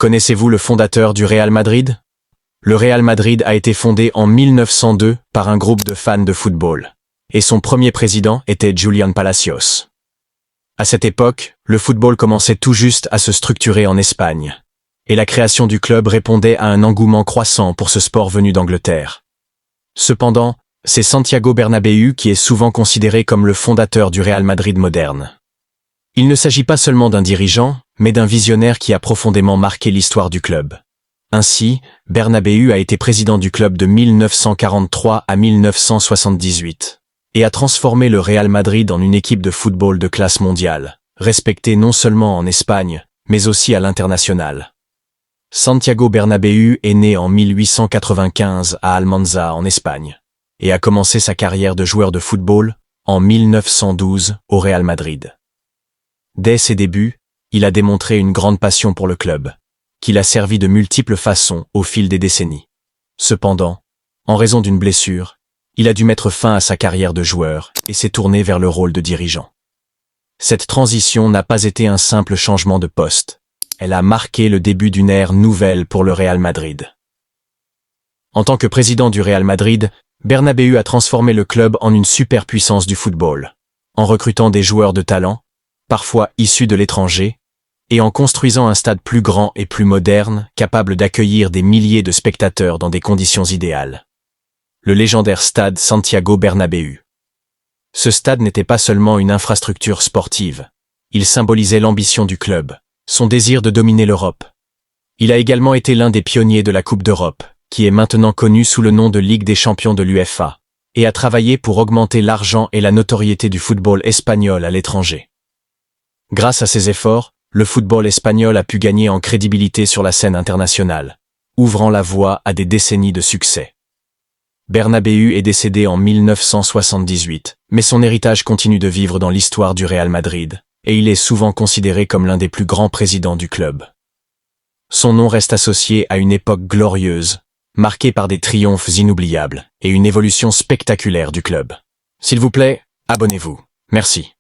Connaissez-vous le fondateur du Real Madrid? Le Real Madrid a été fondé en 1902 par un groupe de fans de football, et son premier président était Julián Palacios. À cette époque, le football commençait tout juste à se structurer en Espagne, et la création du club répondait à un engouement croissant pour ce sport venu d'Angleterre. Cependant, c'est Santiago Bernabéu qui est souvent considéré comme le fondateur du Real Madrid moderne. Il ne s'agit pas seulement d'un dirigeant, mais d'un visionnaire qui a profondément marqué l'histoire du club. Ainsi, Bernabéu a été président du club de 1943 à 1978 et a transformé le Real Madrid en une équipe de football de classe mondiale, respectée non seulement en Espagne, mais aussi à l'international. Santiago Bernabéu est né en 1895 à Almanza en Espagne et a commencé sa carrière de joueur de football en 1912 au Real Madrid. Dès ses débuts, il a démontré une grande passion pour le club, qu'il a servi de multiples façons au fil des décennies. Cependant, en raison d'une blessure, il a dû mettre fin à sa carrière de joueur et s'est tourné vers le rôle de dirigeant. Cette transition n'a pas été un simple changement de poste. Elle a marqué le début d'une ère nouvelle pour le Real Madrid. En tant que président du Real Madrid, Bernabéu a transformé le club en une superpuissance du football, en recrutant des joueurs de talent, parfois issus de l'étranger, et en construisant un stade plus grand et plus moderne, capable d'accueillir des milliers de spectateurs dans des conditions idéales. Le légendaire stade Santiago Bernabéu. Ce stade n'était pas seulement une infrastructure sportive, il symbolisait l'ambition du club, son désir de dominer l'Europe. Il a également été l'un des pionniers de la Coupe d'Europe, qui est maintenant connue sous le nom de Ligue des champions de l'UEFA, et a travaillé pour augmenter l'argent et la notoriété du football espagnol à l'étranger. Grâce à ses efforts, le football espagnol a pu gagner en crédibilité sur la scène internationale, ouvrant la voie à des décennies de succès. Bernabéu est décédé en 1978, mais son héritage continue de vivre dans l'histoire du Real Madrid, et il est souvent considéré comme l'un des plus grands présidents du club. Son nom reste associé à une époque glorieuse, marquée par des triomphes inoubliables et une évolution spectaculaire du club. S'il vous plaît, abonnez-vous. Merci.